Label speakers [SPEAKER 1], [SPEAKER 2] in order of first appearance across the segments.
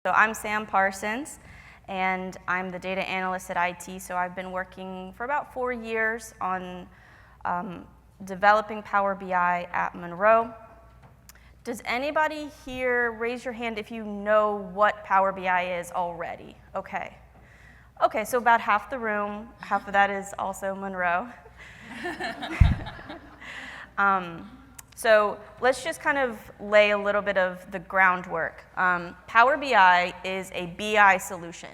[SPEAKER 1] So I'm Sam Parsons, and I'm the data analyst at IT. So I've been working for about 4 years on developing Power BI at Monroe. Does anybody here raise your hand if you know what Power BI is already? Okay. Okay, so about half the room, half of that is also Monroe. So let's just kind of lay a little bit of the groundwork. Power BI is a BI solution,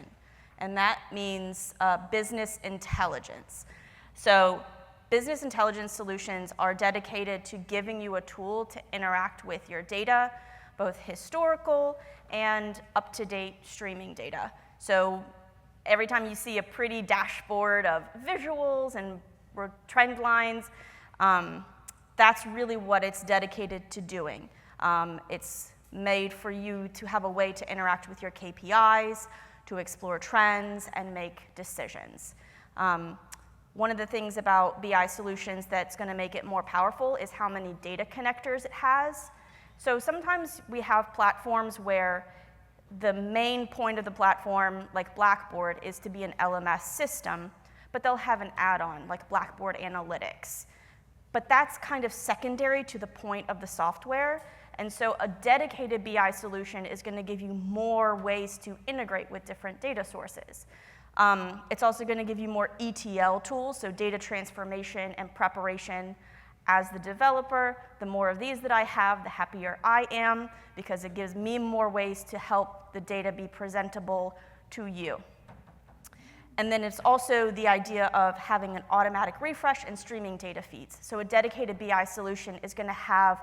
[SPEAKER 1] and that means business intelligence. So business intelligence solutions are dedicated to giving you a tool to interact with your data, both historical and up-to-date streaming data. So every time you see a pretty dashboard of visuals and trend lines, that's really what it's dedicated to doing. It's made for you to have a way to interact with your KPIs, to explore trends, and make decisions. One of the things about BI solutions that's going to make it more powerful is how many data connectors it has. So sometimes we have platforms where the main point of the platform, like Blackboard, is to be an LMS system, but they'll have an add-on, like Blackboard Analytics. But that's kind of secondary to the point of the software. And so a dedicated BI solution is going to give you more ways to integrate with different data sources. It's also going to give you more ETL tools, so data transformation and preparation. As the developer, the more of these that I have, the happier I am, because it gives me more ways to help the data be presentable to you. And then it's also the idea of having an automatic refresh and streaming data feeds. So a dedicated BI solution is going to have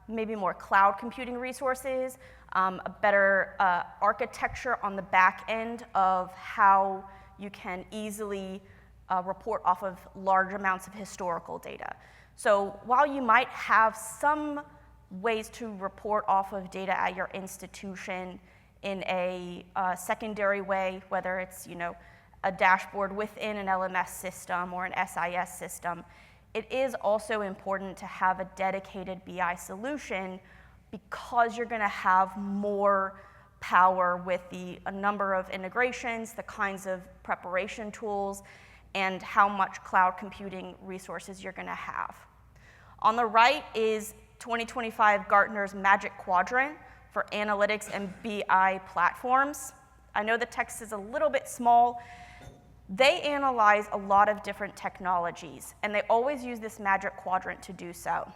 [SPEAKER 1] maybe more cloud computing resources, a better architecture on the back end of how you can easily report off of large amounts of historical data. So while you might have some ways to report off of data at your institution in a secondary way, whether it's, a dashboard within an LMS system or an SIS system, it is also important to have a dedicated BI solution because you're going to have more power with a number of integrations, the kinds of preparation tools, and how much cloud computing resources you're going to have. On the right is 2025 Gartner's Magic Quadrant for analytics and BI platforms. I know the text is a little bit small. They analyze a lot of different technologies, and they always use this Magic Quadrant to do so.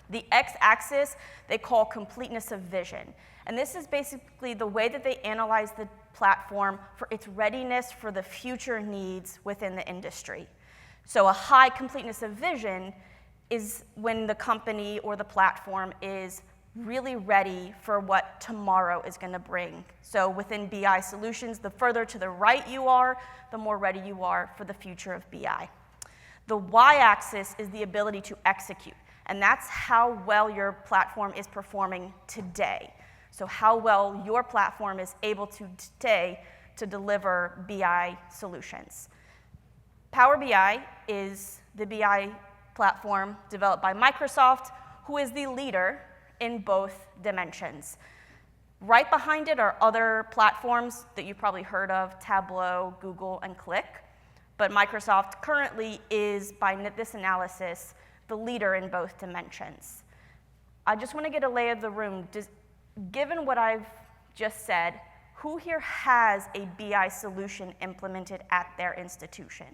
[SPEAKER 1] The x-axis they call completeness of vision, and this is basically the way that they analyze the platform for its readiness for the future needs within the industry. So a high completeness of vision is when the company or the platform is really ready for what tomorrow is going to bring. So within BI solutions, the further to the right you are, the more ready you are for the future of BI. The y-axis is the ability to execute, and that's how well your platform is performing today. So how well your platform is able to today to deliver BI solutions. Power BI is the BI platform developed by Microsoft, who is the leader in both dimensions. Right behind it are other platforms that you've probably heard of, Tableau, Google, and Qlik. But Microsoft currently is, by this analysis, the leader in both dimensions. I just want to get a lay of the room. Given what I've just said, who here has a BI solution implemented at their institution?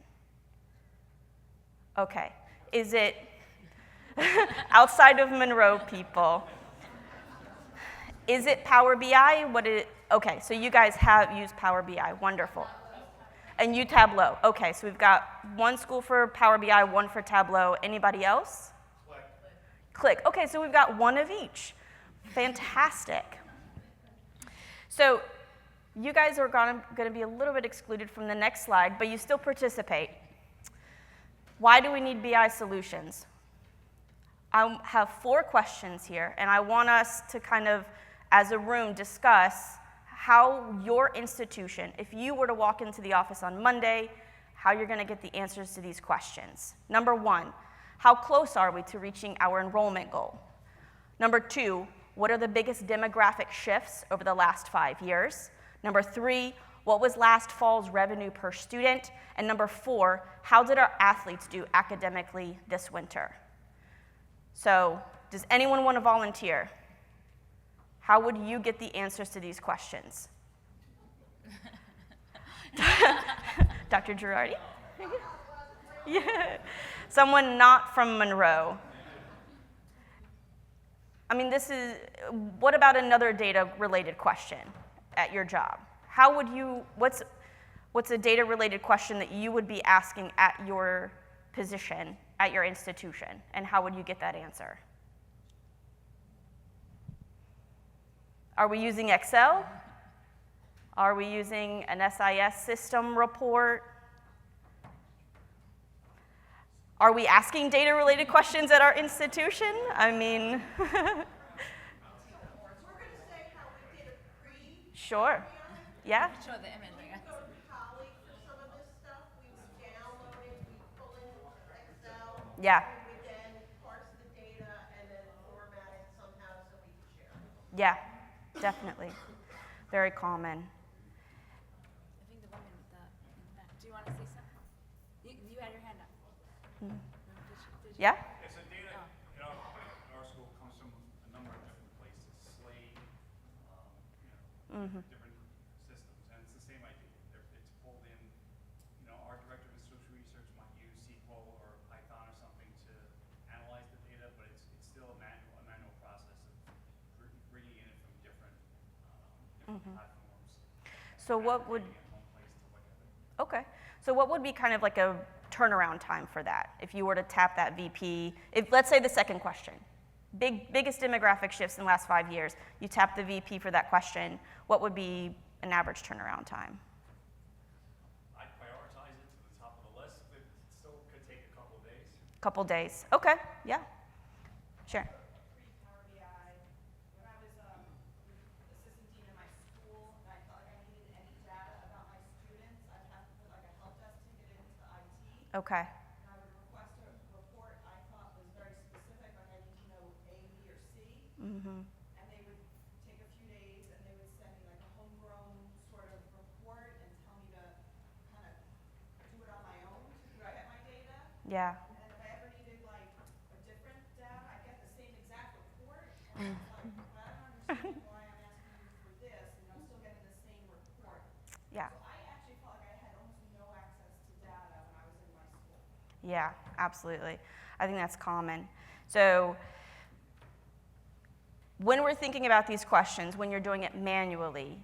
[SPEAKER 1] Okay. Is it outside of Monroe people? Is it Power BI? Okay, so you guys have used Power BI. Wonderful. And you Tableau. Okay, so we've got one school for Power BI, one for Tableau. Anybody else? Qlik. Okay, so we've got one of each. Fantastic. So you guys are going to be a little bit excluded from the next slide, but you still participate. Why do we need BI solutions? I have 4 questions here, and I want us to kind of, as a room, discuss how your institution, if you were to walk into the office on Monday, how you're going to get the answers to these questions. Number 1, how close are we to reaching our enrollment goal? Number 2, what are the biggest demographic shifts over the last 5 years? Number 3, what was last fall's revenue per student? And number 4, how did our athletes do academically this winter? So, does anyone want to volunteer? How would you get the answers to these questions? Dr. Girardi? Yeah. Someone not from Monroe. I mean, what about another data-related question at your job? How would you, what's a data-related question that you would be asking at your position, at your institution, and how would you get that answer? Are we using Excel? Are we using an SIS system report? Are we asking data-related questions at our institution? I mean,
[SPEAKER 2] we're going to say how we did a
[SPEAKER 1] sure. Yeah.
[SPEAKER 3] Show the image, I guess.
[SPEAKER 2] go to Poly for some of this stuff. We would download it, we pull in Excel.
[SPEAKER 1] Yeah.
[SPEAKER 2] We would then parse the data and then format it somehow so we could share it.
[SPEAKER 1] Yeah, definitely. Very common.
[SPEAKER 3] I think the woman in the back. Do you want to say something? You had your hand up.
[SPEAKER 1] Mm.
[SPEAKER 3] Did you?
[SPEAKER 1] Yeah?
[SPEAKER 4] Yeah, so data in our school comes from a number of different places, Slate, different systems, and it's the same idea. It's pulled in, our director of institutional research might use SQL or Python or something to analyze the data, but it's still a manual process of bringing in it from different platforms.
[SPEAKER 1] So what would,
[SPEAKER 4] In one place to look at it.
[SPEAKER 1] okay. So what would be kind of like a turnaround time for that? If you were to tap that VP, let's say the second question, biggest demographic shifts in the last 5 years, you tap the VP for that question, what would be an average turnaround time?
[SPEAKER 4] I'd prioritize it to the top of the list, but it still could take a couple of days.
[SPEAKER 1] Couple days. Okay, yeah. Sure.
[SPEAKER 5] Pre-PowerBI, when I was assistant dean in my school, and I felt like I needed any data about my students, I'd have to put like a help desk ticket into IT.
[SPEAKER 1] Okay.
[SPEAKER 5] And I would request a report I thought was very specific, like I need to know A, B, or C.
[SPEAKER 1] Mm-hmm.
[SPEAKER 5] And they would take a few days and they would send me like a homegrown sort of report and tell me to kind of do it on my own to get my data.
[SPEAKER 1] Yeah.
[SPEAKER 5] And if I ever needed like a different data, I get the same exact report. And it's like, well, I don't understand why I'm asking you for this, and I'm still getting the same report.
[SPEAKER 1] Yeah.
[SPEAKER 5] So I actually felt like I had almost no access to data when I was in my school.
[SPEAKER 1] Yeah, absolutely. I think that's common. So when we're thinking about these questions, when you're doing it manually,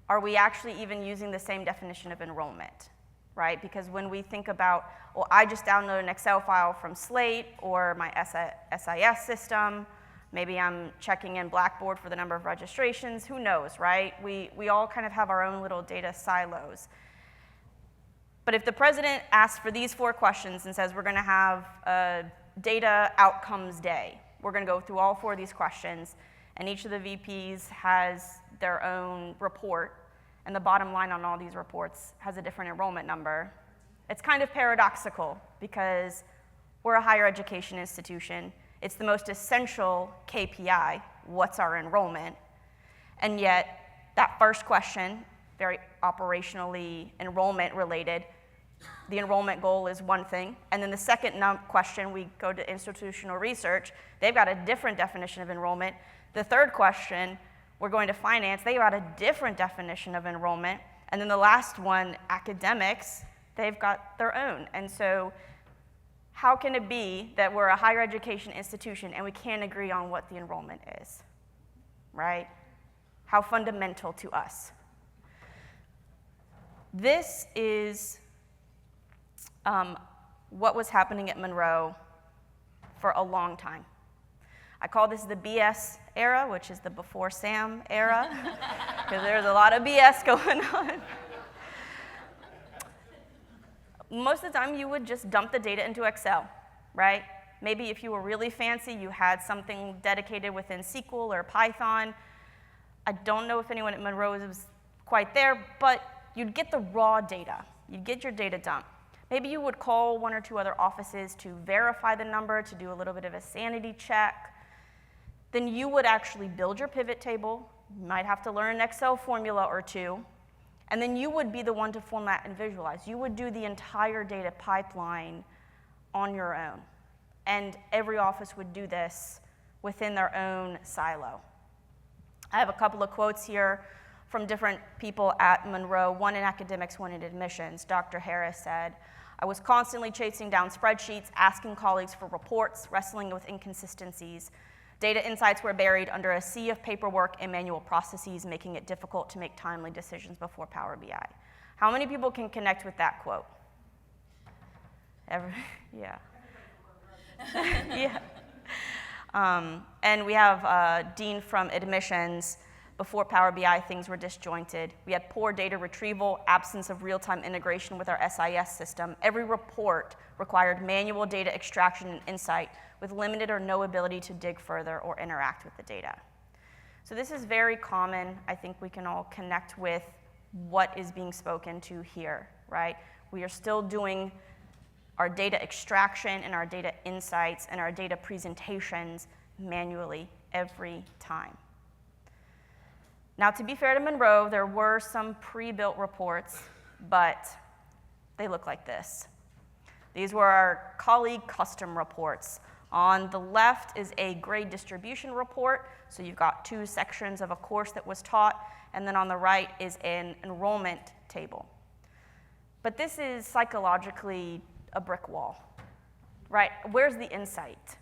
[SPEAKER 1] are we actually even using the same definition of enrollment, right? Because when we think about, well, I just downloaded an Excel file from Slate or my SIS system, maybe I'm checking in Blackboard for the number of registrations, who knows, right? We all kind of have our own little data silos. But if the president asks for these 4 questions and says we're going to have a data outcomes day, we're going to go through all 4 of these questions, and each of the VPs has their own report, and the bottom line on all these reports has a different enrollment number. It's kind of paradoxical because we're a higher education institution. It's the most essential KPI, what's our enrollment? And yet, that first question, very operationally enrollment related, the enrollment goal is one thing. And then the second question, we go to institutional research, they've got a different definition of enrollment. The third question, we're going to finance, they've got a different definition of enrollment. And then the last one, academics, they've got their own. And so how can it be that we're a higher education institution and we can't agree on what the enrollment is, right? How fundamental to us. This is what was happening at Monroe for a long time. I call this the BS era, which is the before Sam era, because there's a lot of BS going on. Most of the time, you would just dump the data into Excel, right? Maybe if you were really fancy, you had something dedicated within SQL or Python. I don't know if anyone at Monroe was quite there, but you'd get the raw data. You'd get your data dumped. Maybe you would call 1 or 2 other offices to verify the number, to do a little bit of a sanity check. then you would actually build your pivot table. You might have to learn an Excel formula or two, and then you would be the one to format and visualize. You would do the entire data pipeline on your own. And every office would do this within their own silo. I have a couple of quotes here from different people at Monroe, one in academics, one in admissions. Dr. Harris said, "I was constantly chasing down spreadsheets, asking colleagues for reports, wrestling with inconsistencies. Data insights were buried under a sea of paperwork and manual processes, making it difficult to make timely decisions before Power BI." How many people can connect with that quote? Yeah. Yeah. And we have Dean from admissions. Before Power BI, things were disjointed. We had poor data retrieval, absence of real-time integration with our SIS system. Every report required manual data extraction and insight with limited or no ability to dig further or interact with the data. So this is very common. I think we can all connect with what is being spoken to here, right? We are still doing our data extraction and our data insights and our data presentations manually every time. Now, to be fair to Monroe, there were some pre-built reports, but they look like this. These were our colleague custom reports. On the left is a grade distribution report, so you've got 2 sections of a course that was taught, and then on the right is an enrollment table. But this is psychologically a brick wall, right? Where's the insight,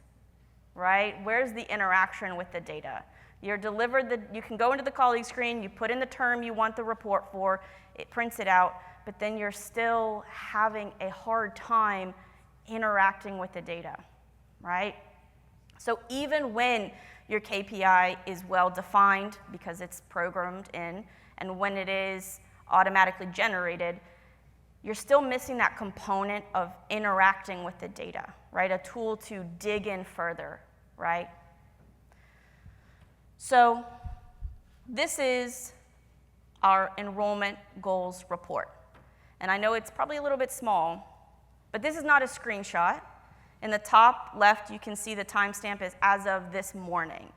[SPEAKER 1] right? Where's the interaction with the data? You're delivered you can go into the colleague screen, you put in the term you want the report for, it prints it out, but then you're still having a hard time interacting with the data, right? So even when your KPI is well defined because it's programmed in, and when it is automatically generated, you're still missing that component of interacting with the data, right? A tool to dig in further, right? So this is our enrollment goals report. And I know it's probably a little bit small, but this is not a screenshot. In the top left, you can see the timestamp is as of this morning.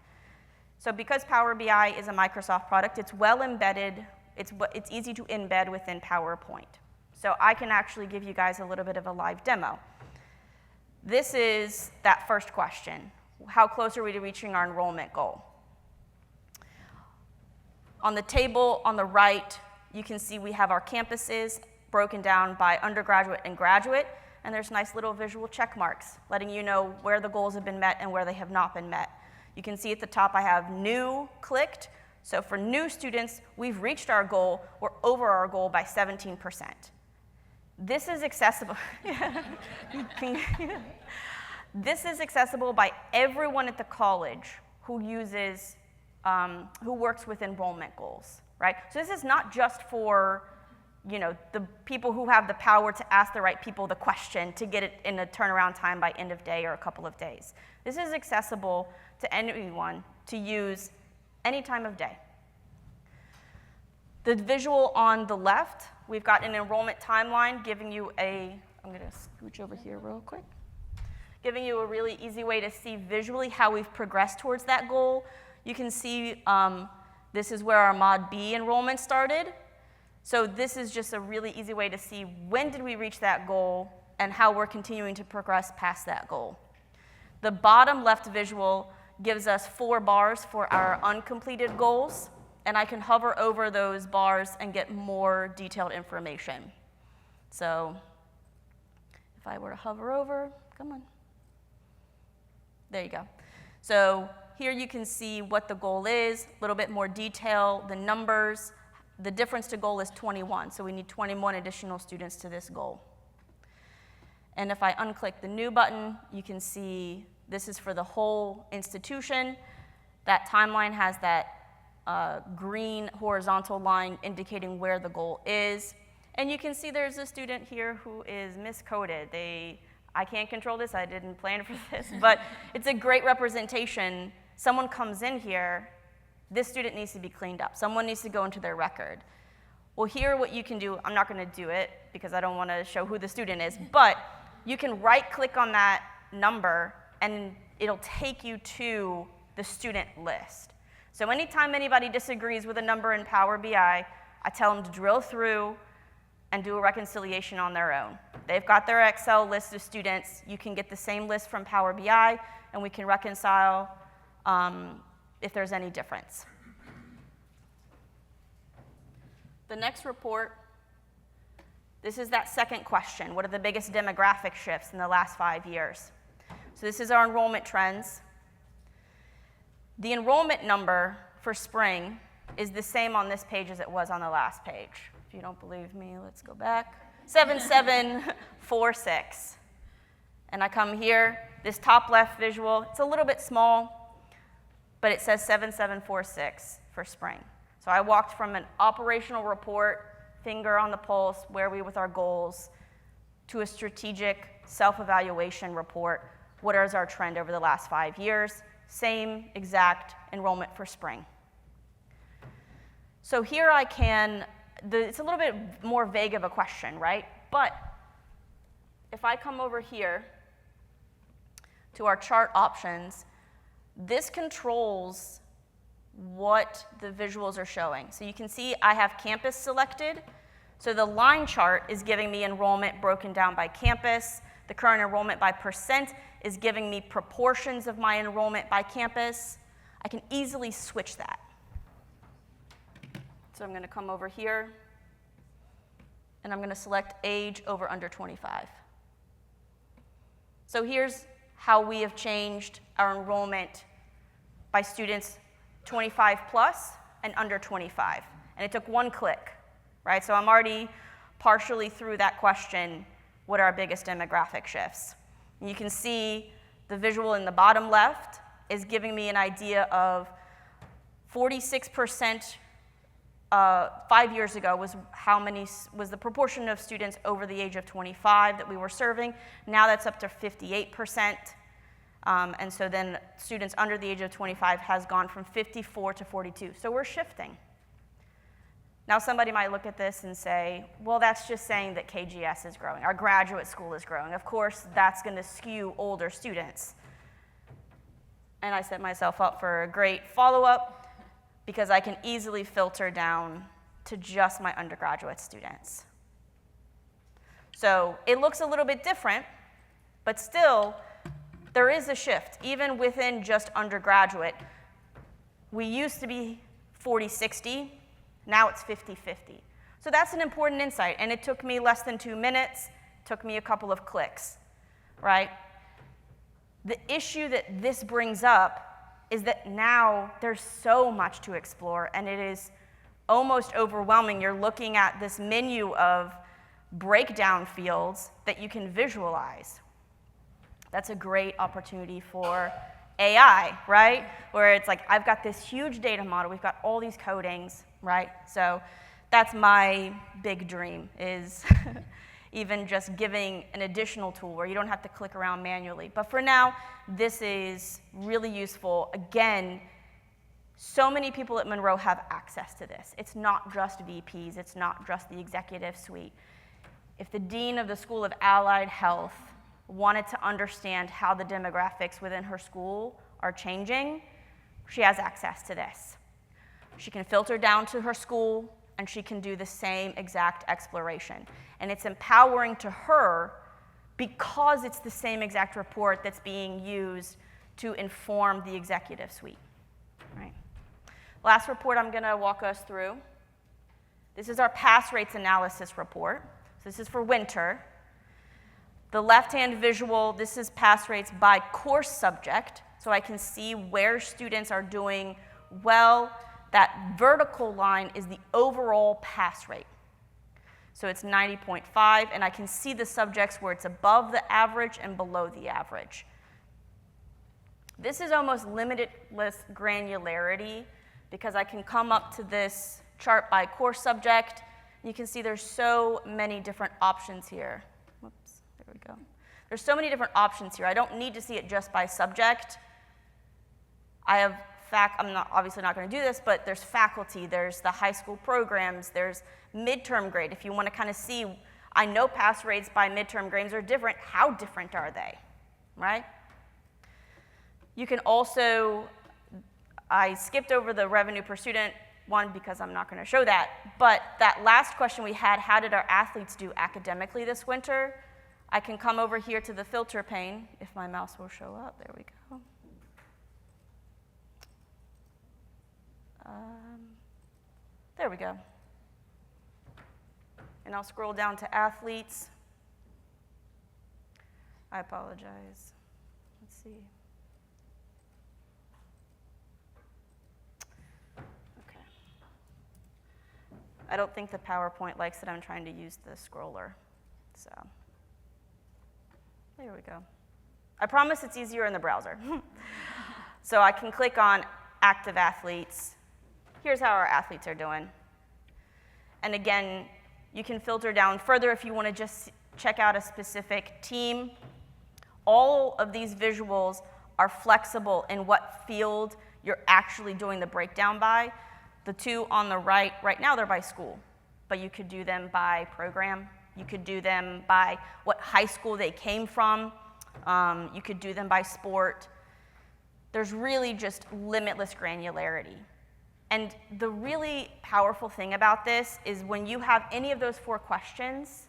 [SPEAKER 1] So because Power BI is a Microsoft product, it's well embedded, it's easy to embed within PowerPoint. So I can actually give you guys a little bit of a live demo. This is that first question. How close are we to reaching our enrollment goal? On the table on the right, you can see we have our campuses broken down by undergraduate and graduate, and there's nice little visual check marks letting you know where the goals have been met and where they have not been met. You can see at the top I have new clicked. So for new students, we've reached our goal. We're over our goal by 17%. This is accessible. This is accessible by everyone at the college who uses, who works with enrollment goals, right? So this is not just for, the people who have the power to ask the right people the question to get it in a turnaround time by end of day or a couple of days. This is accessible to anyone to use any time of day. The visual on the left, we've got an enrollment timeline giving you I'm going to scooch over here real quick, giving you a really easy way to see visually how we've progressed towards that goal. You can see this is where our Mod B enrollment started. So this is just a really easy way to see when did we reach that goal and how we're continuing to progress past that goal. The bottom left visual gives us 4 bars for our uncompleted goals, and I can hover over those bars and get more detailed information. So if I were to hover over, come on. There you go. So here you can see what the goal is, a little bit more detail, the numbers. The difference to goal is 21, so we need 21 additional students to this goal. And if I unclick the new button, you can see this is for the whole institution. That timeline has that green horizontal line indicating where the goal is. And you can see there's a student here who is miscoded. I can't control this, I didn't plan for this, but it's a great representation. Someone comes in here, this student needs to be cleaned up. Someone needs to go into their record. Well, here what you can do, I'm not going to do it because I don't want to show who the student is, but you can right-click on that number and it'll take you to the student list. So anytime anybody disagrees with a number in Power BI, I tell them to drill through and do a reconciliation on their own. They've got their Excel list of students. You can get the same list from Power BI, and we can reconcile if there's any difference. The next report, this is that second question. What are the biggest demographic shifts in the last 5 years? So this is our enrollment trends. The enrollment number for spring is the same on this page as it was on the last page. If you don't believe me, let's go back. 7746. And I come here, this top left visual, it's a little bit small, but it says 7746 for spring. So I walked from an operational report, finger on the pulse, where are we with our goals, to a strategic self-evaluation report. What is our trend over the last 5 years? Same exact enrollment for spring. So here I can, it's a little bit more vague of a question, right? But if I come over here to our chart options, this controls what the visuals are showing. So you can see I have campus selected. So the line chart is giving me enrollment broken down by campus. The current enrollment by percent is giving me proportions of my enrollment by campus. I can easily switch that. So I'm going to come over here, and I'm going to select age over under 25. So here's how we have changed our enrollment by students 25 plus and under 25. And it took one click, right? So I'm already partially through that question, what are our biggest demographic shifts? And you can see the visual in the bottom left is giving me an idea of 46% 5 years ago was was the proportion of students over the age of 25 that we were serving. Now that's up to 58%. And so then students under the age of 25 has gone from 54 to 42. So we're shifting. Now somebody might look at this and say, well, that's just saying that KGS is growing. Our graduate school is growing. Of course, that's going to skew older students. And I set myself up for a great follow-up because I can easily filter down to just my undergraduate students. So it looks a little bit different, but still, there is a shift, even within just undergraduate. We used to be 40-60, now it's 50-50. So that's an important insight, and it took me less than 2 minutes, took me a couple of clicks, right? The issue that this brings up is that now there's so much to explore, and it is almost overwhelming. You're looking at this menu of breakdown fields that you can visualize. That's a great opportunity for AI, right? Where it's like, I've got this huge data model, we've got all these codings, right? So that's my big dream, is even just giving an additional tool where you don't have to click around manually. But for now, this is really useful. Again, so many people at Monroe have access to this. It's not just VPs, it's not just the executive suite. If the dean of the School of Allied Health wanted to understand how the demographics within her school are changing, she has access to this. She can filter down to her school, and she can do the same exact exploration. And it's empowering to her because it's the same exact report that's being used to inform the executive suite. Right. Last report I'm going to walk us through. This is our pass rates analysis report. So this is for winter. The left-hand visual, this is pass rates by course subject, so I can see where students are doing well. That vertical line is the overall pass rate. So it's 90.5, and I can see the subjects where it's above the average and below the average. This is almost limitless granularity because I can come up to this chart by course subject. You can see there's so many different options here. Whoops, there we go. There's so many different options here. I don't need to see it just by subject. I have I'm obviously not going to do this, but there's faculty, there's the high school programs, there's midterm grade. If you want to kind of see, I know pass rates by midterm grades are different. How different are they, right? You can also, I skipped over the revenue per student one because I'm not going to show that, but that last question we had, how did our athletes do academically this winter? I can come over here to the filter pane if my mouse will show up. There we go. There we go. And I'll scroll down to athletes. I apologize. Let's see. Okay. I don't think the PowerPoint likes that I'm trying to use the scroller. So there we go. I promise it's easier in the browser. So I can click on active athletes. Here's how our athletes are doing. And again, you can filter down further if you want to just check out a specific team. All of these visuals are flexible in what field you're actually doing the breakdown by. The two on the right now they're by school, but you could do them by program. You could do them by what high school they came from. You could do them by sport. There's really just limitless granularity. And the really powerful thing about this is when you have any of those 4 questions,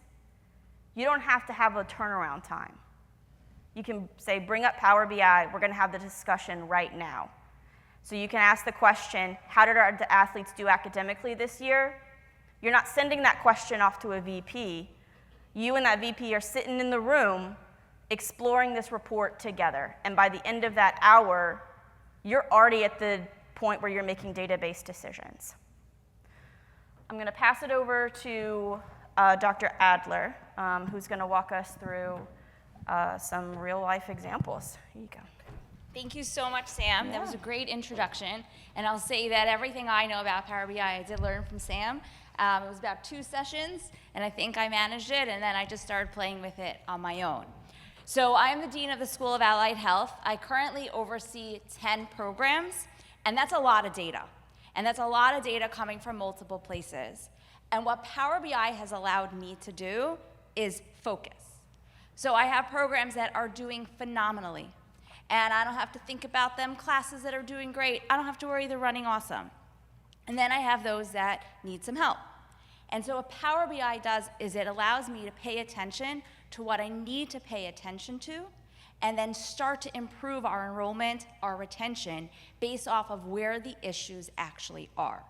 [SPEAKER 1] you don't have to have a turnaround time. You can say, bring up Power BI, we're going to have the discussion right now. So you can ask the question, how did our athletes do academically this year? You're not sending that question off to a VP. You and that VP are sitting in the room exploring this report together. And by the end of that hour, you're already at the point where you're making database decisions. I'm going to pass it over to Dr. Adler, who's going to walk us through some real-life examples. Here you go.
[SPEAKER 3] Thank you so much, Sam. That was a great introduction. And I'll say that everything I know about Power BI, I did learn from Sam. It was about 2 sessions, and I think I managed it, and then I just started playing with it on my own. So I am the Dean of the School of Allied Health. I currently oversee 10 programs, and that's a lot of data. And that's a lot of data coming from multiple places. And what Power BI has allowed me to do is focus. So I have programs that are doing phenomenally, and I don't have to think about them. Classes that are doing great, I don't have to worry they're running awesome. And then I have those that need some help. And so what Power BI does is it allows me to pay attention to what I need to pay attention to, and then start to improve our enrollment, our retention, based off of where the issues actually are.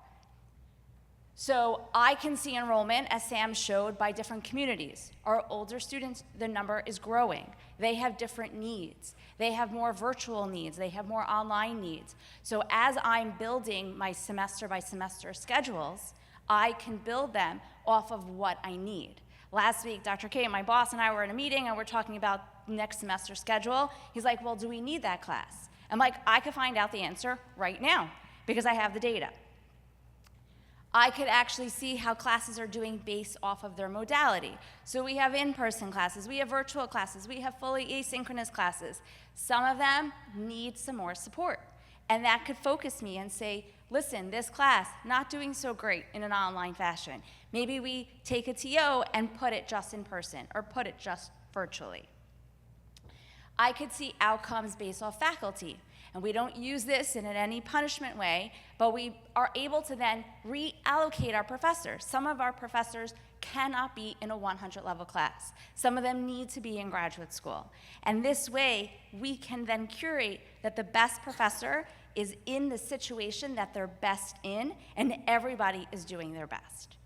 [SPEAKER 3] So I can see enrollment, as Sam showed, by different communities. Our older students, the number is growing. They have different needs. They have more virtual needs. They have more online needs. So as I'm building my semester by semester schedules, I can build them off of what I need. Last week, Dr. K, my boss, and I were in a meeting, and we're talking about next semester schedule. He's like, well, do we need that class? I'm like, I could find out the answer right now because I have the data. I could actually see how classes are doing based off of their modality. So we have in-person classes, we have virtual classes, we have fully asynchronous classes. Some of them need some more support. And that could focus me and say, listen, this class, not doing so great in an online fashion. Maybe we take a TO and put it just in person or put it just virtually. I could see outcomes based off faculty. And we don't use this in any punishment way, but we are able to then reallocate our professors. Some of our professors cannot be in a 100 level class. Some of them need to be in graduate school. And this way, we can then curate that the best professor is in the situation that they're best in, and everybody is doing their best.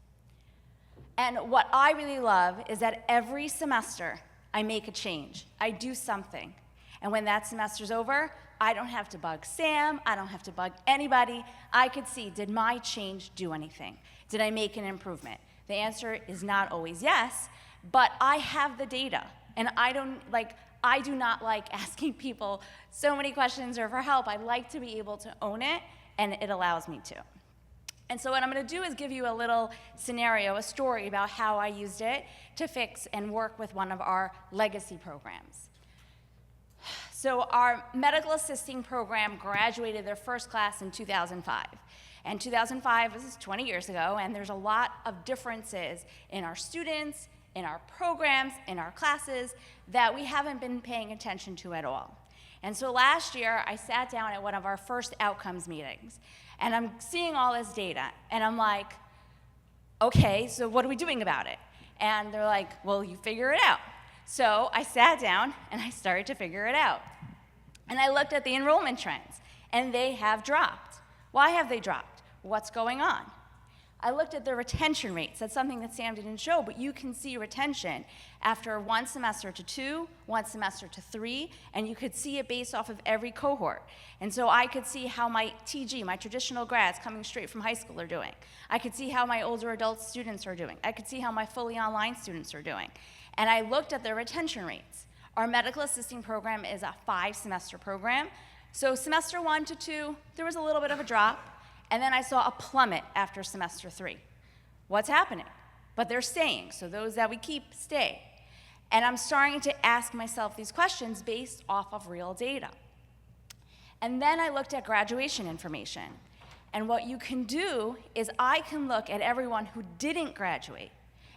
[SPEAKER 3] And what I really love is that every semester, I make a change. I do something. And when that semester's over, I don't have to bug Sam, I don't have to bug anybody. I could see, did my change do anything? Did I make an improvement? The answer is not always yes, but I have the data. And I do not like asking people so many questions or for help. I like to be able to own it, and it allows me to. And so what I'm gonna do is give you a little scenario, a story about how I used it to fix and work with one of our legacy programs. So our medical assisting program graduated their first class in 2005. And 2005 was 20 years ago, and there's a lot of differences in our students, in our programs, in our classes that we haven't been paying attention to at all. And so last year, I sat down at one of our first outcomes meetings, and I'm seeing all this data, and I'm like, okay, so what are we doing about it? And they're like, well, you figure it out. So I sat down, and I started to figure it out. And I looked at the enrollment trends, and they have dropped. Why have they dropped? What's going on? I looked at the retention rates. That's something that Sam didn't show, but you can see retention after 1 semester to 2, 1 semester to 3, and you could see it based off of every cohort. And so I could see how my TG, my traditional grads coming straight from high school, are doing. I could see how my older adult students are doing. I could see how my fully online students are doing. And I looked at their retention rates. Our medical assisting program is a 5-semester program. So semester 1 to 2, there was a little bit of a drop. And then I saw a plummet after semester 3. What's happening? But they're staying, so those that we keep stay. And I'm starting to ask myself these questions based off of real data. And then I looked at graduation information. And what you can do is I can look at everyone who didn't graduate,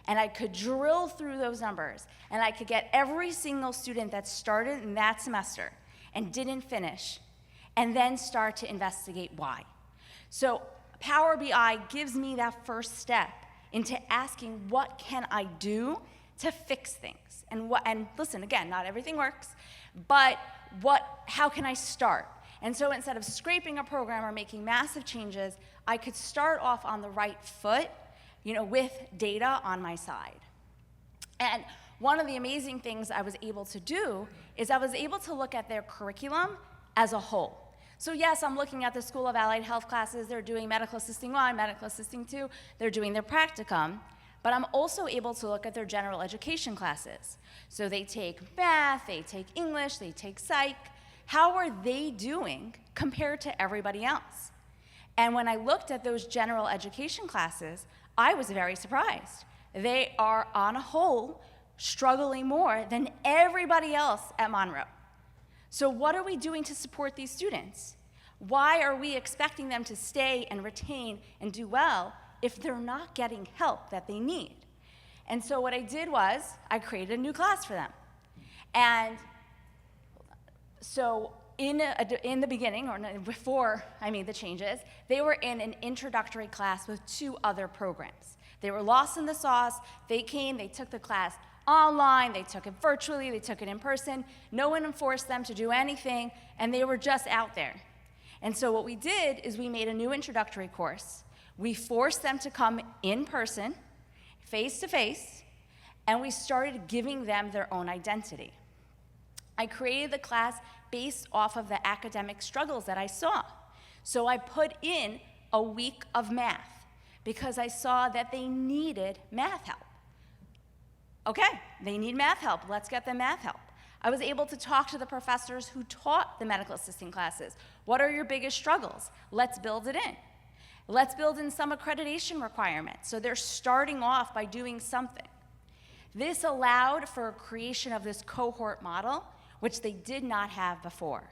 [SPEAKER 3] and I could drill through those numbers, and I could get every single student that started in that semester and didn't finish, and then start to investigate why. So Power BI gives me that first step into asking, what can I do to fix things? And listen, again, not everything works, but how can I start? And so instead of scraping a program or making massive changes, I could start off on the right foot, with data on my side. And one of the amazing things I was able to do is I was able to look at their curriculum as a whole. So yes, I'm looking at the School of Allied Health classes. They're doing Medical Assisting 1, Medical Assisting 2. They're doing their practicum. But I'm also able to look at their general education classes. So they take math, they take English, they take psych. How are they doing compared to everybody else? And when I looked at those general education classes, I was very surprised. They are, on a whole, struggling more than everybody else at Monroe. So what are we doing to support these students? Why are we expecting them to stay and retain and do well if they're not getting help that they need? And so what I did was I created a new class for them. And so in the beginning, or before I made the changes, they were in an introductory class with 2 other programs. They were lost in the sauce. They came, they took the class online, they took it virtually, they took it in person. No one forced them to do anything, and they were just out there. And so what we did is we made a new introductory course. We forced them to come in person, face to face, and we started giving them their own identity. I created the class based off of the academic struggles that I saw. So I put in a week of math because I saw that they needed math help. Okay, they need math help. Let's get them math help. I was able to talk to the professors who taught the medical assisting classes. What are your biggest struggles? Let's build it in. Let's build in some accreditation requirements. So they're starting off by doing something. This allowed for creation of this cohort model, which they did not have before.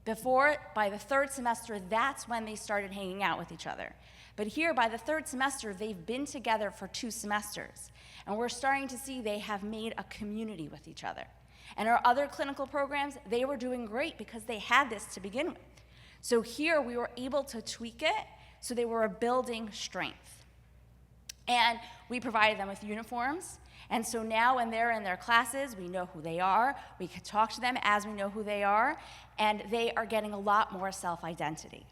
[SPEAKER 3] Before, by the 3rd semester, that's when they started hanging out with each other. But here, by the 3rd semester, they've been together for 2 semesters. And we're starting to see they have made a community with each other. And our other clinical programs, they were doing great because they had this to begin with. So here, we were able to tweak it so they were building strength. And we provided them with uniforms. And so now when they're in their classes, we know who they are. We can talk to them as we know who they are. And they are getting a lot more self-identity.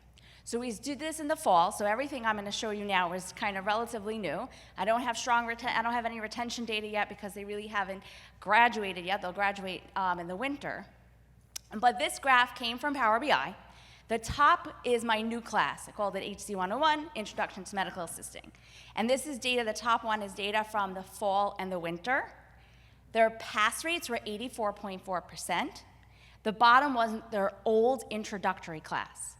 [SPEAKER 3] So we did this in the fall, so everything I'm going to show you now is kind of relatively new. I don't have any retention data yet because they really haven't graduated yet. They'll graduate in the winter. But this graph came from Power BI. The top is my new class. I called it HC 101, Introduction to Medical Assisting. And this is data, the top one is data from the fall and the winter. Their pass rates were 84.4%. The bottom was their old introductory class.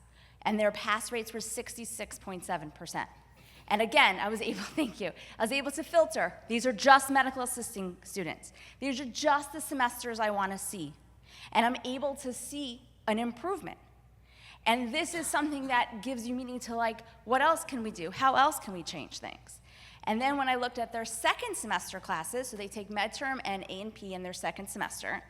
[SPEAKER 3] And their pass rates were 66.7%. And again, I was able to filter. These are just medical assisting students. These are just the semesters I want to see. And I'm able to see an improvement. And this is something that gives you meaning to what else can we do? How else can we change things? And then when I looked at their 2nd semester classes, so they take midterm and A&P in their 2nd semester,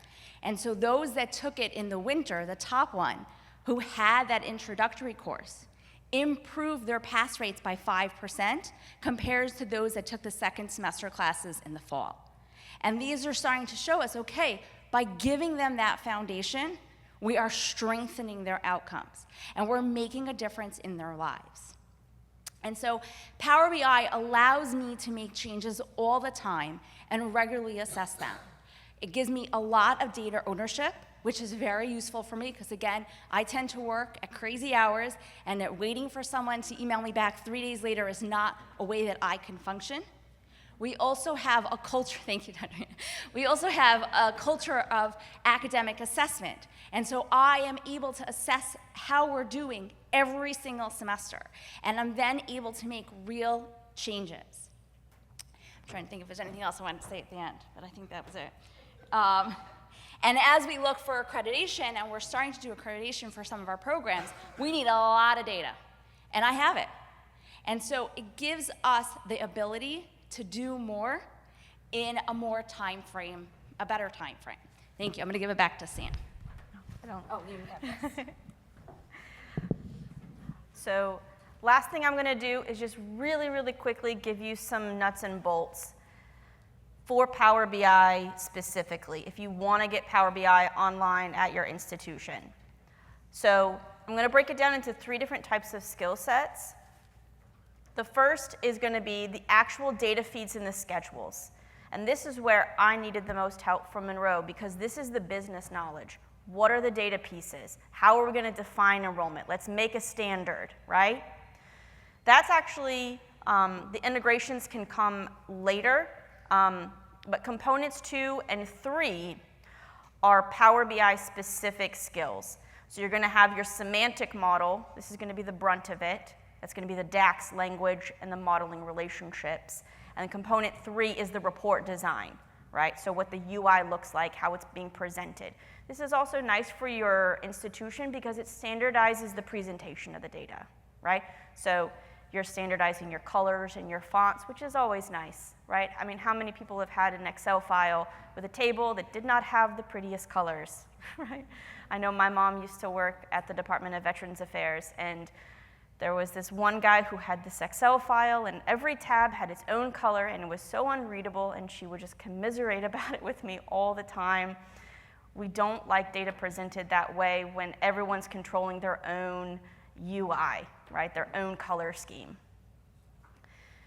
[SPEAKER 3] And so those that took it in the winter, the top one, who had that introductory course, improved their pass rates by 5% compared to those that took the second semester classes in the fall. And these are starting to show us, okay, by giving them that foundation, we are strengthening their outcomes, and we're making a difference in their lives. And so Power BI allows me to make changes all the time and regularly assess them. It gives me a lot of data ownership, which is very useful for me because, again, I tend to work at crazy hours, and that waiting for someone to email me back 3 days later is not a way that I can function. We also have a culture, thank you, Dr. We also have a culture of academic assessment. And so I am able to assess how we're doing every single semester. And I'm then able to make real changes. I'm trying to think if there's anything else I wanted to say at the end, but I think that was it. And as we look for accreditation, and we're starting to do accreditation for some of our programs, we need a lot of data. And I have it. And so it gives us the ability to do more in a more time frame, a better time frame. Thank you. I'm going to give it back to Sam.
[SPEAKER 1] I don't.
[SPEAKER 3] Oh, you have this.
[SPEAKER 1] So last thing I'm going to do is just really, really quickly give you some nuts and bolts for Power BI specifically, if you want to get Power BI online at your institution. So I'm going to break it down into 3 different types of skill sets. The first is going to be the actual data feeds and the schedules. And this is where I needed the most help from Monroe, because this is the business knowledge. What are the data pieces? How are we going to define enrollment? Let's make a standard, right? That's actually, the integrations can come later, but components 2 and 3 are Power BI specific skills. So you're going to have your semantic model. This is going to be the brunt of it. That's going to be the DAX language and the modeling relationships. And component 3 is the report design, right? So what the UI looks like, how it's being presented. This is also nice for your institution because it standardizes the presentation of the data, right? So you're standardizing your colors and your fonts, which is always nice, right? I mean, how many people have had an Excel file with a table that did not have the prettiest colors, right? I know my mom used to work at the Department of Veterans Affairs, and there was this one guy who had this Excel file, and every tab had its own color, and it was so unreadable, and she would just commiserate about it with me all the time. We don't like data presented that way when everyone's controlling their own UI, right, their own color scheme.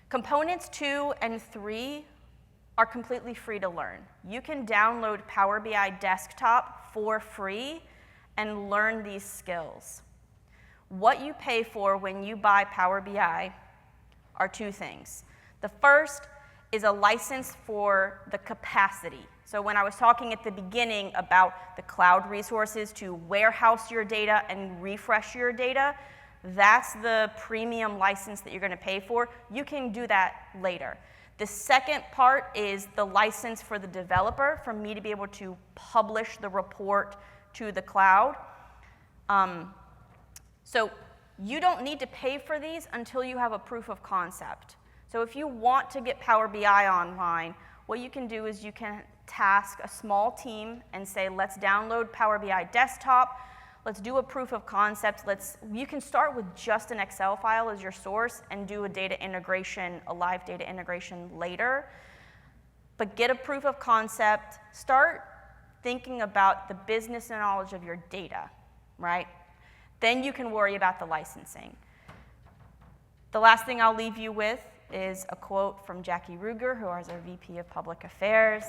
[SPEAKER 1] Components 2 and 3 are completely free to learn. You can download Power BI Desktop for free and learn these skills. What you pay for when you buy Power BI are 2 things. The first is a license for the capacity. So when I was talking at the beginning about the cloud resources to warehouse your data and refresh your data, that's the premium license that you're going to pay for. You can do that later. The second part is the license for the developer, for me to be able to publish the report to the cloud. So you don't need to pay for these until you have a proof of concept. So if you want to get Power BI online, what you can do is you can task a small team and say, let's download Power BI Desktop, let's do a proof of concept, you can start with just an Excel file as your source and do a data integration, a live data integration later. But get a proof of concept, start thinking about the business knowledge of your data, right? Then you can worry about the licensing. The last thing I'll leave you with is a quote from Jackie Ruger, who is our VP of Public Affairs.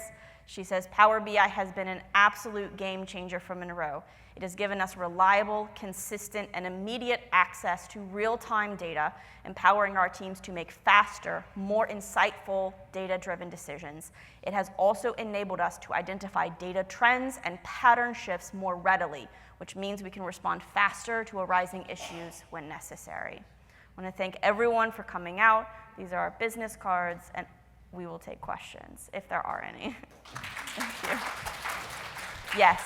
[SPEAKER 1] She says, Power BI has been an absolute game changer for Monroe. It has given us reliable, consistent, and immediate access to real-time data, empowering our teams to make faster, more insightful, data-driven decisions. It has also enabled us to identify data trends and pattern shifts more readily, which means we can respond faster to arising issues when necessary. I want to thank everyone for coming out. These are our business cards, and we will take questions, if there are any. Thank you. Yes.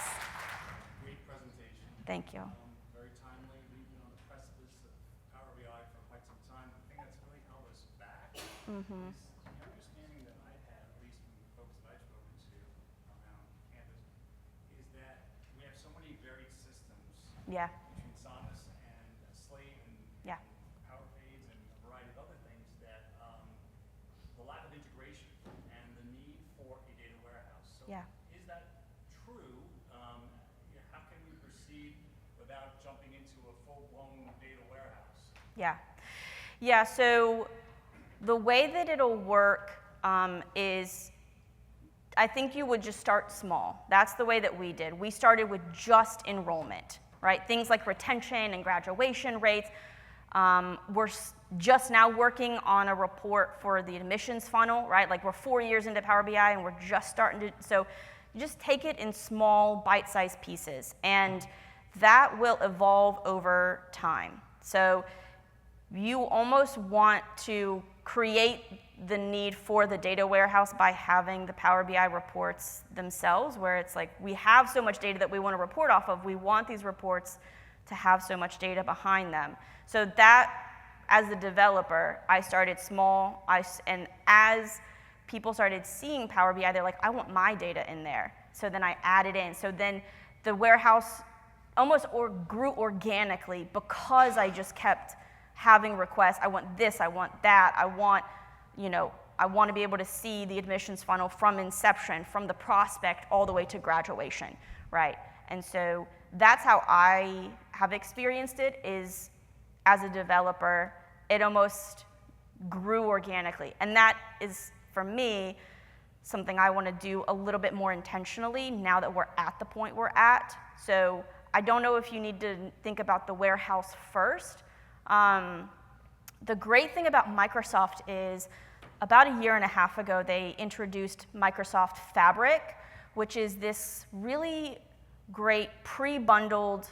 [SPEAKER 4] Great presentation.
[SPEAKER 1] Thank you.
[SPEAKER 4] Very timely. We've been on the precipice of Power BI for quite some time. The thing that's really held us back is the understanding that I've had, at least from the folks that I've spoken to around campus, is
[SPEAKER 1] Yeah.
[SPEAKER 4] between Sonus and Slate and
[SPEAKER 1] Yeah.
[SPEAKER 4] PowerPage and a variety of other things that the lack of integration and the need for a data warehouse. So
[SPEAKER 1] Yeah.
[SPEAKER 4] is that true? How can we proceed without jumping into a full-blown data warehouse?
[SPEAKER 1] Yeah. Yeah, so the way that it'll work is I think you would just start small. That's the way that we did. We started with just enrollment, right? Things like retention and graduation rates. We're just now working on a report for the admissions funnel, right? Like we're 4 years into Power BI and we're just starting to, so you just take it in small bite-sized pieces and that will evolve over time. So you almost want to create the need for the data warehouse by having the Power BI reports themselves, where it's like we have so much data that we want to report off of. We want these reports to have so much data behind them. So that, as a developer, I started small, and as people started seeing Power BI, they're like, I want my data in there. So then I added in. So then the warehouse almost grew organically because I just kept having requests. I want this, I want that, I want to be able to see the admissions funnel from inception, from the prospect all the way to graduation, right? And so that's how I have experienced it, is as a developer, it almost grew organically. And that is, for me, something I want to do a little bit more intentionally now that we're at the point we're at. So I don't know if you need to think about the warehouse first. The great thing about Microsoft is about 1.5 years ago, they introduced Microsoft Fabric, which is this really great pre-bundled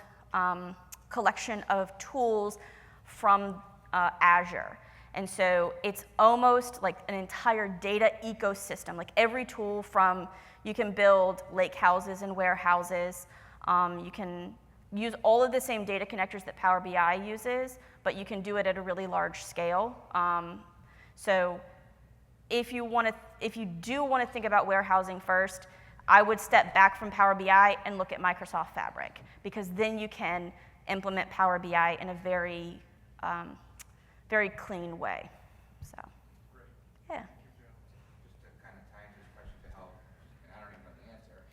[SPEAKER 1] collection of tools from Azure. And so it's almost like an entire data ecosystem, like every tool from, you can build lake houses and warehouses, you can use all of the same data connectors that Power BI uses, but you can do it at a really large scale. So if you do want to think about warehousing first, I would step back from Power BI and look at Microsoft Fabric, because then you can implement Power BI in a very, very clean way. So, yeah.
[SPEAKER 6] Just to kind of tie into this question to help, and I don't even know the answer,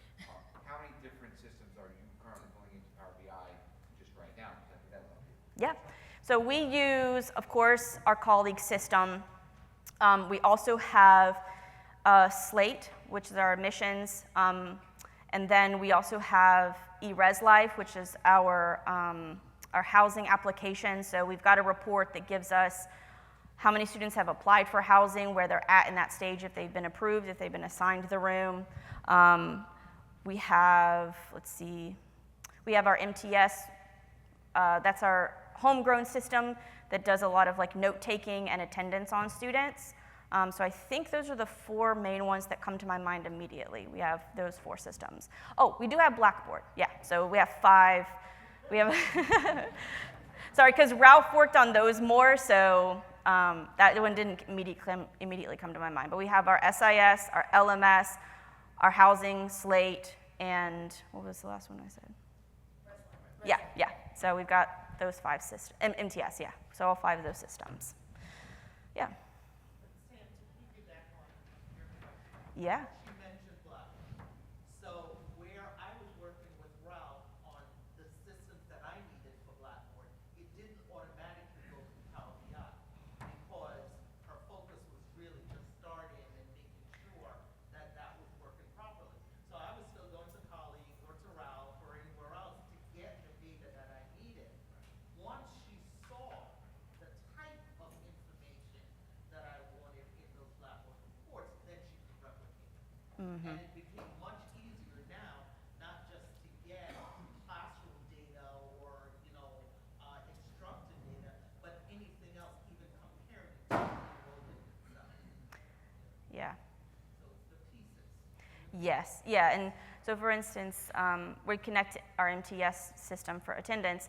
[SPEAKER 6] how many different systems are you currently going into Power BI just right now?
[SPEAKER 1] Yeah. So we use, of course, our colleague system. We also have Slate, which is our admissions, and then we also have eResLife, which is our housing application. So we've got a report that gives us how many students have applied for housing, where they're at in that stage, if they've been approved, if they've been assigned the room. We have, let's see, we have our MTS. That's our homegrown system that does a lot of like note-taking and attendance on students. So I think those are the 4 main ones that come to my mind immediately. We have those 4 systems. Oh, we do have Blackboard. Yeah, so we have 5. We have, sorry, because Ralph worked on those more, so that one didn't immediately come to my mind. But we have our SIS, our LMS, our housing, Slate, and what was the last one I said? Yeah. So we've got those 5 systems, MTS, yeah. So all 5 of those systems. Yeah.
[SPEAKER 2] Sam, to piggyback on your question.
[SPEAKER 1] Yeah.
[SPEAKER 2] You mentioned Blackboard. So where I was working with Ralph on the systems that I needed for Blackboard, it didn't automatically go to Power BI because her focus was really just starting and making sure that that was working properly. So I was still going to colleagues or to Ralph or anywhere else to get the data that I needed. Once she saw the type of information that I wanted in those Blackboard reports, then she could replicate it. And it became much easier now, not just to get classroom data or, instructor data, but anything else, even comparing it to the enrollment itself.
[SPEAKER 1] Yeah.
[SPEAKER 2] So it's the pieces.
[SPEAKER 1] Yes, yeah, and so for instance, we connect our MTS system for attendance.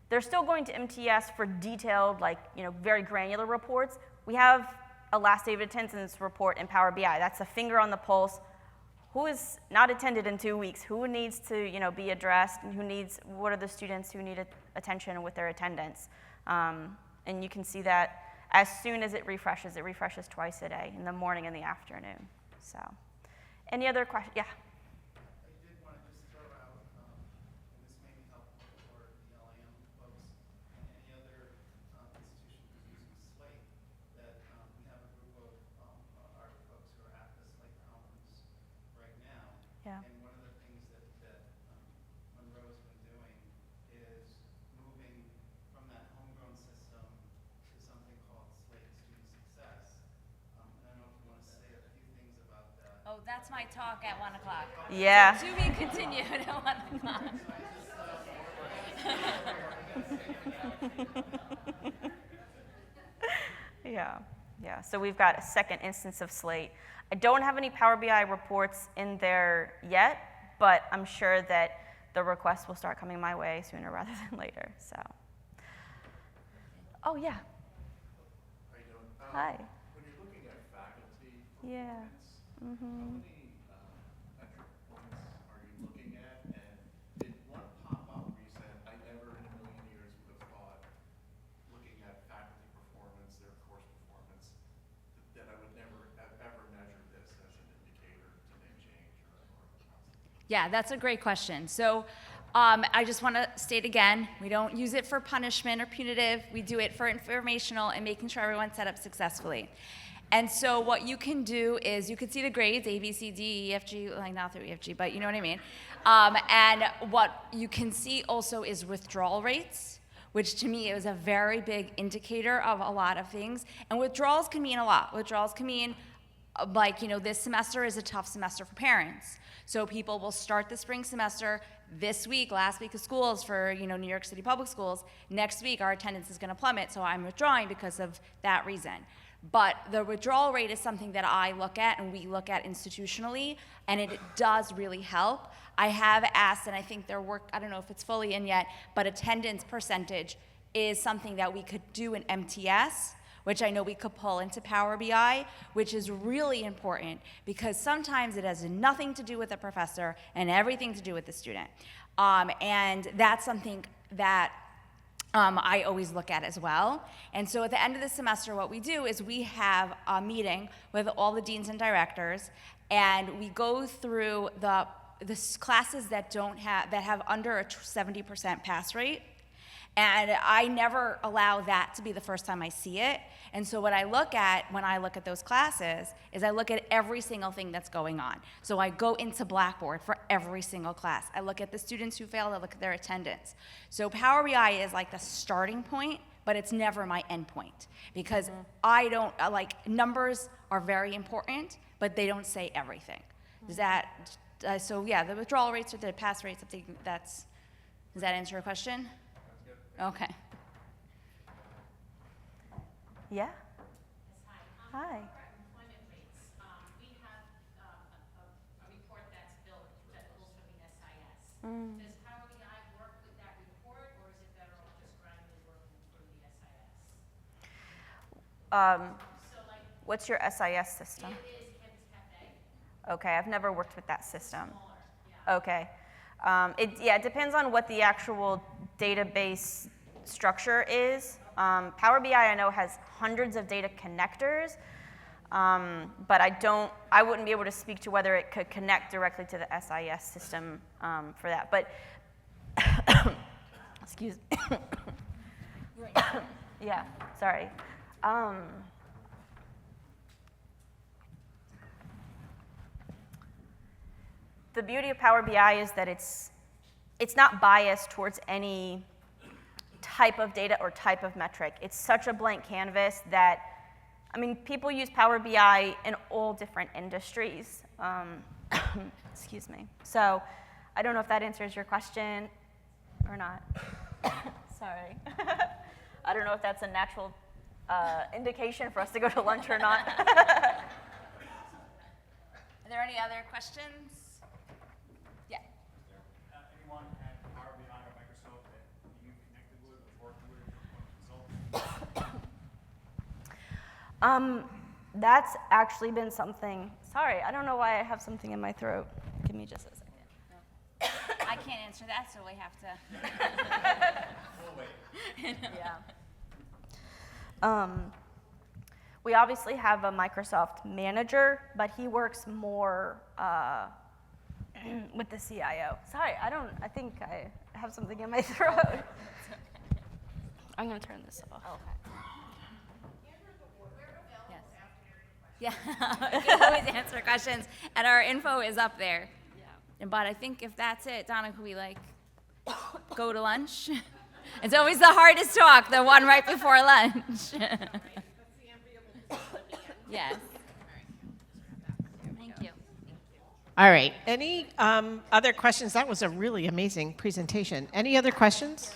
[SPEAKER 1] They're still going to MTS for detailed, very granular reports. We have a last day of attendance report in Power BI. That's a finger on the pulse. who is not attended in 2 weeks, who needs to, be addressed, and what are the students who need attention with their attendance. And you can see that as soon as it refreshes twice a day, in the morning and the afternoon. So, any other questions? Yeah.
[SPEAKER 7] I did want to just throw out, and this may be helpful for the LAM folks and any other institution who's using Slate, that we have a group of our folks who are at the Slate conference right now.
[SPEAKER 1] Yeah.
[SPEAKER 7] And one of the things that Monroe has been doing is moving from that homegrown system to something called Slate Student Success. And I don't know if you want to say a few things about that.
[SPEAKER 3] Oh, that's my talk at 1 o'clock.
[SPEAKER 1] Yeah.
[SPEAKER 3] To be continued at 1 o'clock.
[SPEAKER 1] Yeah. So we've got a second instance of Slate. I don't have any Power BI reports in there yet, but I'm sure that the requests will start coming my way sooner rather than later. So. Oh yeah.
[SPEAKER 8] How you doing?
[SPEAKER 1] Hi.
[SPEAKER 8] When you're looking at faculty
[SPEAKER 1] Yeah.
[SPEAKER 8] performance, how many entry points are you looking at? And did one pop up where you said, I never in a million years would have thought, looking at faculty performance, their course performance, that I would never have ever measured this as an indicator to name change or
[SPEAKER 3] Yeah, that's a great question. So I just want to state again, we don't use it for punishment or punitive. We do it for informational and making sure everyone's set up successfully. And so what you can do is you can see the grades, A, B, C, D, E, F, G, like not through E, F, G, but you know what I mean. And what you can see also is withdrawal rates, which to me is a very big indicator of a lot of things. And withdrawals can mean a lot. Withdrawals can mean this semester is a tough semester for parents. So people will start the spring semester this week, last week of schools for New York City public schools. Next week our attendance is going to plummet, so I'm withdrawing because of that reason. But the withdrawal rate is something that I look at and we look at institutionally, and it does really help. I have asked, and I think their work, I don't know if it's fully in yet, but attendance percentage is something that we could do in MTS, which I know we could pull into Power BI, which is really important because sometimes it has nothing to do with the professor and everything to do with the student. And that's something that I always look at as well. And so at the end of the semester, what we do is we have a meeting with all the deans and directors, and we go through the classes that have under a 70% pass rate. And I never allow that to be the first time I see it. And so what I look at when I look at those classes is I look at every single thing that's going on. So I go into Blackboard for every single class. I look at the students who failed, I look at their attendance. So Power BI is like the starting point, but it's never my end point. Because I don't, numbers are very important, but they don't say everything. Does that, so yeah, the withdrawal rates or the pass rates, does that answer your question? Okay.
[SPEAKER 1] Yeah.
[SPEAKER 9] Yes, hi.
[SPEAKER 1] Hi.
[SPEAKER 9] For employment rates, we have a report that's built that pulls from the SIS. Does Power BI work with that report, or is it better off just gradually working through the SIS?
[SPEAKER 1] What's your SIS system?
[SPEAKER 9] It is Campus Cafe.
[SPEAKER 1] Okay, I've never worked with that system.
[SPEAKER 9] Smaller, yeah.
[SPEAKER 1] Okay. It depends on what the actual database structure is. Power BI, I know, has hundreds of data connectors, but I wouldn't be able to speak to whether it could connect directly to the SIS system for that. But, excuse me. Yeah, sorry. The beauty of Power BI is that it's not biased towards any type of data or type of metric. It's such a blank canvas that, people use Power BI in all different industries. Excuse me. So I don't know if that answers your question or not. Sorry. I don't know if that's a natural indication for us to go to lunch or not.
[SPEAKER 3] Are there any other questions? Yeah.
[SPEAKER 4] Anyone at Power BI or Microsoft that you connected with or worked with or consulted?
[SPEAKER 1] That's actually been something Sorry, I don't know why I have something in my throat. Give me just a second.
[SPEAKER 3] I can't answer that, so we have to.
[SPEAKER 1] Yeah. We obviously have a Microsoft manager, but he works more with the CIO. Sorry, I think I have something in my throat. I'm going to turn this off.
[SPEAKER 3] Yes. Yeah, you can always answer questions, and our info is up there. Yeah. But I think if that's it, Donna, could we go to lunch? It's always the hardest talk, the one right before lunch. Yes. Thank you.
[SPEAKER 10] All right. Any other questions? That was a really amazing presentation. Any other questions?